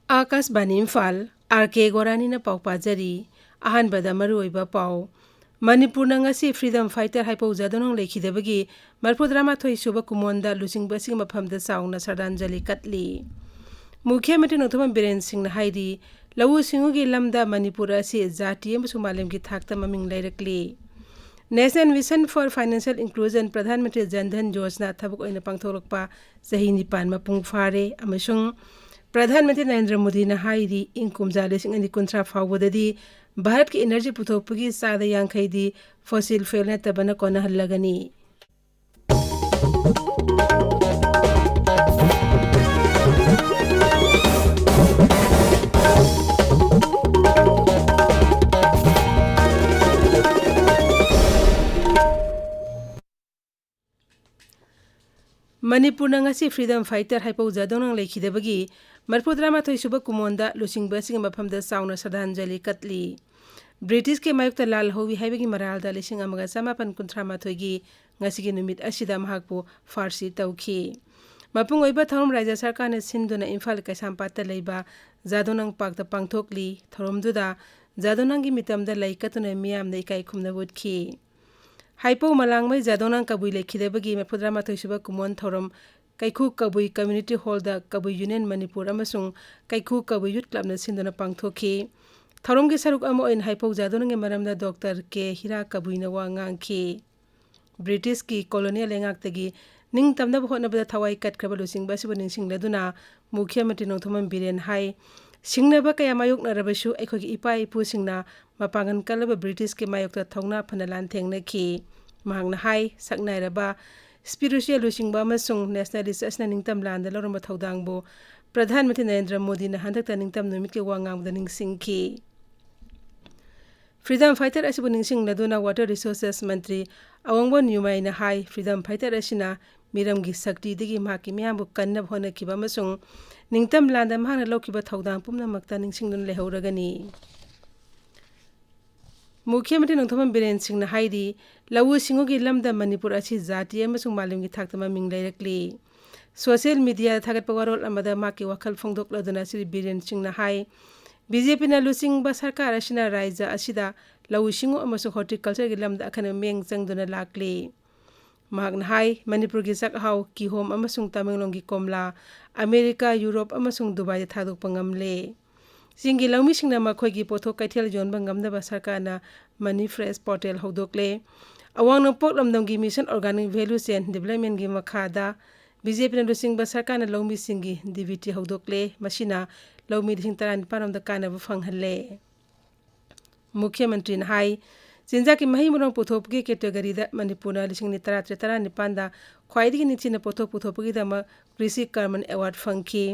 Akashvani Imphal R K. गोरानी पाउ पाजरी अहानबदा मरुओइबा पाउ Manipur ngasi freedom fighter हाइपौ जादोनंग लेखिदबगी मरफुद्रामाथोई सुबा कुमोंदा लुसिंगबसिंग मफमदा साउना श्रद्धांजलि कटली मुख्यमंत्री नोथोबम बीरेन सिंह हाइदी लवु सिंगुगी लमदा मणिपुर असि जाति अमसु मालेमगी थाकता ममिंग लैरकली national mission for financial inclusion Pradhan Mantri Jan धन योजना थबक ओइना पांगथोलकपा चही 9 मपुंग फारे अमसुंग प्रधानमंत्री नरेंद्र मोदी ने हाईदी इन कुमजा लिसिंग अनि कुंथ्रा फावददी भारत की एनर्जी पुथोकपगी सादा यांखैदी फॉसिल फ्यूल नतबना कोनहल्लगनी मणिपुर ngasi फ्रीडम फाइटर हाइपौ जादोनंग लेखिदबगी मरफुद्रामाथोई सुबा कुमोंदा लुसिंगबसिंग मफमदा साउना श्रद्धांजलि कतली ब्रिटिश के मायुक्त लाल होवी हाइबगी मरालदा लिसिंग अमगा समापन कुंथ्रामाथोईगी ngasi नुमित असिदा महाकपो फारसी तौखी मपुंग ओइबा थौरम राज्य सरकार ने सिंधुना इम्फाल कैसामपाता लेबा जादोनंग पाकता पांगथोकली थौरमदुदा जादोनंगी मितमदा लैकतुना मियामदा इकाई खुमनबुदखी हाइपौ मलांगमै जादोनंग कबुई लेखिदबगी मरफुद्रामाथोई सुबा कुमोन थौरम कैखु कबुई कम्युनिटी हॉल दा कबुई यूनियन मणिपुर अमसुंग कैखु कबुई यूथ क्लब न सिंधुना पांगथोखी थौरम के सरुक अमो इन हाइपौ जादोनंगे मरमदा डॉक्टर के हिरा कबुई न वा nganखी ब्रिटिश की कॉलोनियल लेंगाक्तगी निंग तमनब होनबदा थवाई कटखरबा लुसिंगबसिबु निंगसिंगलदुना मुख्यमंत्री नोथोमन बीरेन हाई सिंगनबा कया मायोकनरबसु अखोगी इपा इपुसिंगना मपांगन कलब ब्रिटिश के मायोकता थौना फना लानथेंगनखी महांगना हाई सकनायरबा स्पिरिचुअल लुसिंगबा अमसुंग नेशनलिस्ट असना निंगतम लांदा लौरम थौदांगबो प्रधानमंत्री नरेंद्र मोदी ने हंदकता निंगतम नुमित के वांगांगदा निंगसिंगखी फ्रीडम फाइटर असिबु निंगसिंगलदुना वाटर रिसोर्सेस मंत्री अवंगबो न्यूमाइना हाई फ्रीडम फाइटर असिना मिरमगी शक्ति दिगी माकी मियामबु कन्नब होनखिबा अमसुंग निंगतम लांदा महांगना लौकिबा थौदांग पुमनमक्ता निंगसिंगदुन लेहौरगनी मुख्यमंत्री नोथोमन बीरेन सिंह हाईदी लवु सिंगुगी लमदा मणिपुर असि जाति अमसुंग मालेमगी थाकता ममिंग लैरकली सोशल मीडिया थागतपा वारोल अमदा माकी वखल फोंदोकलदुना श्री बीरेन सिंह हाई बीजेपी ना लुसिंगबा सरकार असिना राज्य असिदा लवु सिंगु अमसुंग हॉर्टिकल्चर गी लमदा अखन मेंग चंगदुना लाकली महागना हाई मणिपुर की सकहाउ किहोम अमसुंग तमिलनाडु कोमला अमेरिका यूरोप अमसुंग दुबई थादोकपा ngamle सिंगी लौमी सिंगना मखोगी पोथोक कैथेल जोनबा ngamnaba सरकारना मनी फ्रेश पोर्टल हौदोकले अवांग नोपोक लमदंगी mission organic value chain development गी मखादा बीजेपी न लुसिंगबा सरकारना लौमी सिंगी डीबीटी हौदोकले मसिना लौमी 19 कानब फंगहले मुख्यमंत्री ने हाई चिंजा की मही मुरंग पुथोपगी कैटेगरी दा मणिपुर 1993 ख्वाइदगी निचिना पोथोक पुथोपगी दा कृषि कर्मन अवार्ड फंगखी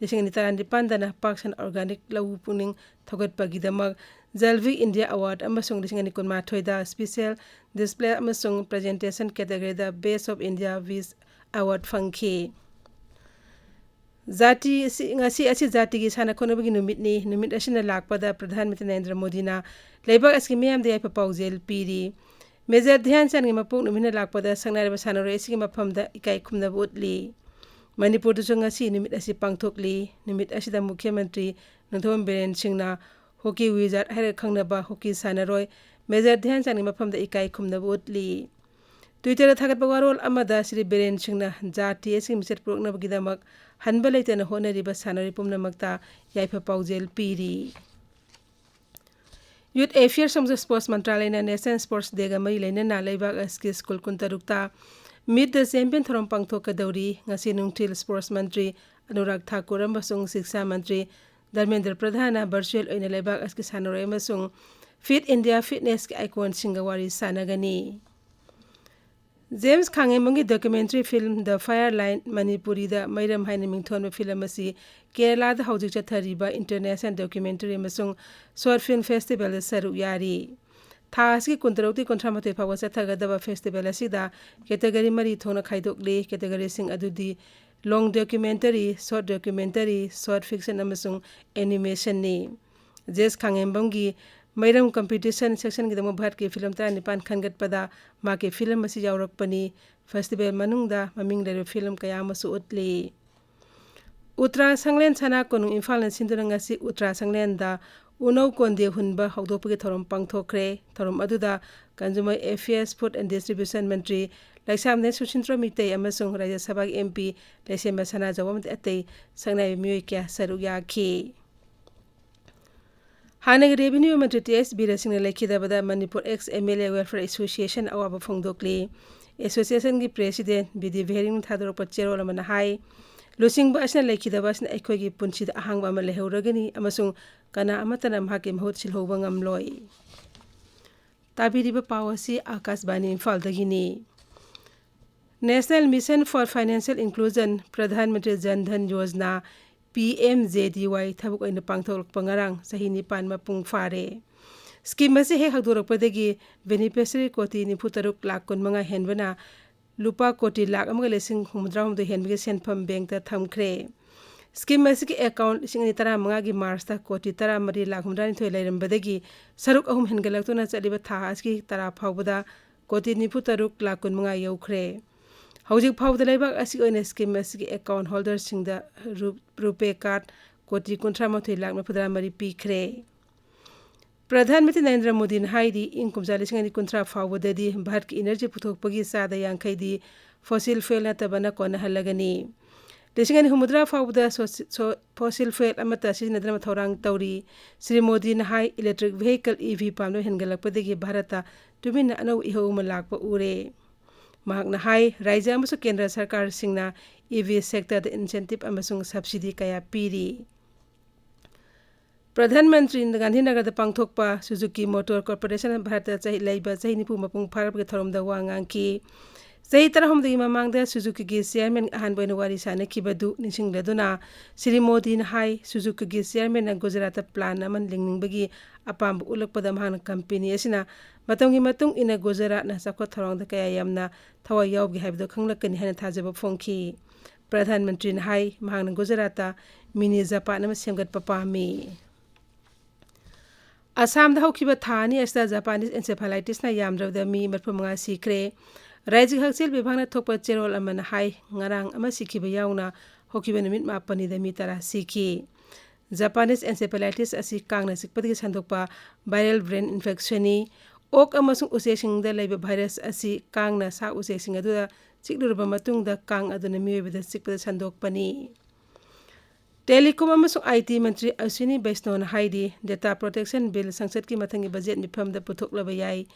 1995 पार्क्स एंड ऑर्गेनिक लवु पुनिंग थोगतपगिदमक जलविक इंडिया अवार्ड अमसुंग 1928 दा स्पेशल डिस्प्ले अमसुंग प्रेजेंटेशन कैटेगरी दा बेस्ट ऑफ इंडिया विज अवार्ड फंगखी जाति ngasi asi जाति की साना खोनबगी नुमितनी नुमित असिना लाकपदा प्रधानमंत्री नरेंद्र मोदी ना लेबक असकी मियाम दे पाउजेल पीरी मेजर ध्यानचंद की मपुक नुमिना लाकपदा संगनारबा सानोरे असकी मफमदा इकाई खुमनब उतली मणिपुर दुसु ngasi नुमित असि पांगथोकली नुमित असिदा मुख्यमंत्री नोथोम बीरेन सिंहना हॉकी विजार्ड हाइर खंगनबा हॉकी सानरोय मेजर ध्यानचंद की मफमदा इकाई खुमनब उतली ट्विटर थागतपा वारोल अमदा श्री बीरेन सिंहना जाति असि मिसेट पुरकनबगिदमक हनबा लेतना होनरिबा सानरी पुमनमक्ता याइफा पाउजेल पीरी यूथ अफेयर्स समझ स्पोर्ट्स मंत्रालय ने नेशनल स्पोर्ट्स डे मई लेना लेबाग असकी स्कूल कुंतरुक्ता मीट द चैंपियन थोरम पांगथोकदौरी ngasi नुंगथिल स्पोर्ट्स मंत्री अनुराग ठाकुर अमसुंग शिक्षा मंत्री धर्मेंद्र प्रधान वर्चुअल ओइना लेबाग असकी सानरोय अमसुंग फिट इंडिया फिटनेस के आइकॉन सिंगवारी सानगनी जेम्स खांगेमंगी documentary film the fire line Manipuri दा मैरम हाइना मिंगथोन फिल्म असी केरला दा हौजिक चथरिबा इंटरनेशनल डॉक्यूमेंट्री अमसुंग शॉर्ट फिल्म फेस्टिवल सरुक यारी थासकी कुंतरौती कुंथ्रामथोय फाव चथगदबा फेस्टिवल असिदा कैटेगरी मरी थोना खाइदोकले कैटेगरी सिंग अदुदी लॉन्ग डॉक्यूमेंट्री शॉर्ट फिक्शन अमसुंग एनिमेशन ने जेस खांगेमबंगी मैरम कंपटीशन सेक्शन की भारत की फिल्म 19 खनगतपदा माके फिल्म असी यावरकपनी फेस्टिवल मनुंगदा ममिंग लेरो फिल्म कया मसु उतली Utra Sanglen Sana Konung Imphal na Sindurangasi Utra Sanglen da Uno Konde Hunba Hogdopugi Thorom Pangthokre Thorom Aduda Consumer Affairs Food and Distribution Ministry Laisam Ne Sushintro Mitay Amasung Rajya Sabha MP Laisema Sana Jawam Atay Sangnay Myoy Kya Saruya Ki Hanag Revenue Ministry TS Birasing Lekidabada Manipur ex MLA Welfare Association Awaba Phongdokli Association ki President Bidi Vering Thador Pachero Lamana Hai Losing Basna Lekidabasna Ekogi Punchid Ahang Mamalehuragani Amasung Kana Amatanam Hakim Hot Silhobangam Loy Tabiriba Pawasi Akas Bani Imphal Dagini National Mission for Financial Inclusion Pradhan Mantri Jan Dhan Yojana PMJDY Thabuk Oina Pangthok Pangarang Sahini Pan Mapung Fare Scheme Masi He Hagdurok Padagi Beneficiary Koti Niputaruk Lakon Manga Henvana Lupa Koti Lak Amgalesing Humdram the Henvig Senpam Bank the Thamkre Scheme Masi account Singitara Mangagi Marsta Koti Tara Mari Lakumdan to Elam Badagi Saruk Ahum Hengalatuna Saliba Tahaski Tara Pawda Koti Niputaruk Lakon Manga Yokre Housing Pow the Labor as you in scheme account holders sing the Rupe card, Koti Contramote Lakmapudra Mari P. Cray. Pradhan Mati Narendra Modi Haidi, income Zalising and Contra forward the Bhark Energy Putok Pagisa, the Yankaidi, fossil fuel at Tabana Kona Halagani. The Singan Humudra forward the fossil fuel Amatasis Nadramatorang Tauri, Sri Modi High electric vehicle EV Pano Hengalapadi Bharata, to win no Iho Malakpa Ure. Mahakna Hai, Raja Amasu Kendra Sarkar Singna, EV sector the incentive Amasung subsidy Kaya Piri. Pradhan Mantri in the Gandhinagar the Pangthokpa, Suzuki Motor Corporation Bharata Zai Labor Zainipu Mapung Parabatorum the Wanganki. Zaitarahom the Imamang the Suzuki Gis Chairman Hanboinawari Sana Kibadu, Nishing Laduna, Siri Modi in Hai, Suzuki Gis Chairman and Gujarata Plan Aman Linging Bagi, Apam Ulakpadamhan Company Asina. Matung Matung in a Gujarat na sakot around the Kayamna, Tawa Yob have the Kunglakan Hanatazaba Funky. Pradhan Mantri Hai, Mahang Gujarata, Mini Zapanam Sangat Papa me. Assam the Hokiba Thani as the Japanese encephalitis na Yamdra the me, but Pumanga Sikre. Rising Haxil Bivana Topa Gerol Aman Hai, Ngarang Amasiki Bayauna, Hokiban Mit Mapani the Mitara Siki. Japanese encephalitis as he Kangna Sikpati Sandopa, viral brain infection. Ok amasung usesing the labor virus asi kang na sa usesing adula siglurba matung da kang aduna miwe da sikpa sandok pani. Telecom amasung IT Mantri Aswini Baisnon Haidi Data Protection Bill Sangsat ki matangi budget ni pam da putok laba yai.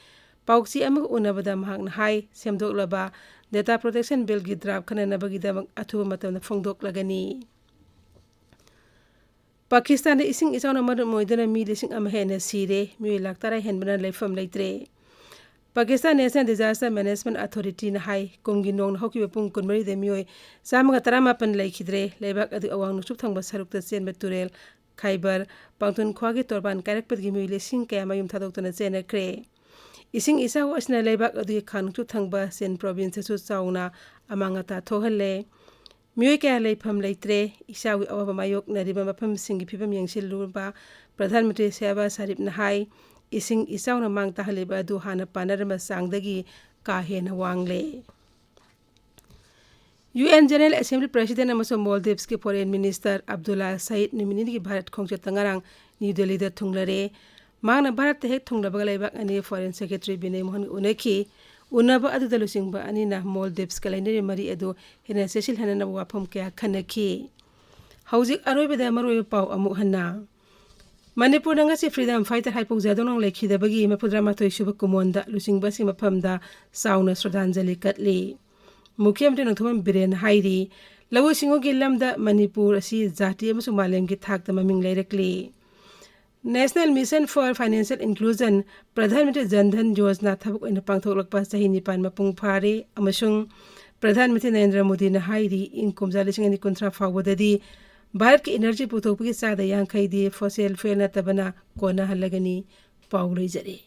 Pauksi amag unabada mahang na hai semdok laba Data Protection Bill gidrap kana nabagida mag atuba matam na fongdok lagani. Pakistan ising isaw na marunong mo na milising amahen na sire, miwi laktara henbana laifam laitre. Pakistan National Disaster Management Authority na hai, kung ginong na hoki wapung kunmari de miwi, sa mga taramapan laikidre, laibak adu awang nusub thang basaruk ta sen baturel, Khyber, pangtun kwagi torban karakpat gimiwi lising kaya mayum tadok to na sen na kre. Ising isaw as na laibak adu yakang nusub thang ba sen province su saw na amang ata tohale. Miyoy kaya laipam laitre, isawi awa mayok na riba mapam singi pipam yang silurba, Pradhan Mantri Seva Sarip na hai, ising isaw na mang tahaliba du hana panarama sangdagi kahe na wangle. UN General Assembly President Amaso Maldives ki Foreign Minister Abdullah Said Nimini ki Bharat Khongchat Tangarang New Delhi da thunglare, mang na Bharat tehek thunglabaga laibak ani Foreign Secretary Binay Mohan Uneki, Unaba adu dalusing ba ani na Maldives kalainari mari adu hina sesil hana na wapam kaya kanaki. Hausik aroy beda maroy pau amuk hana. Manipur nga si freedom fighter haipong zadong ng lekida bagi mapudra matoy subak kumonda lusing ba si mapamda sauna Shraddhanjali katli. Mukhiyam din ng tumang biren hairi. Lawo singo gilamda Manipur si zati amasung malam githak ta maming lairekli. National Mission for Financial Inclusion Pradhan Mantri Jan Dhan Yojana thabuk oina pangthoklakpa sahini pan mapung phare amasung Pradhan Mantri Narendra Modi na haidi income zalising ani kontra fawdadi Bharat ki energy puthokpagi sada yang khaidi fossil fuel na tabana kona halagani paulai jare.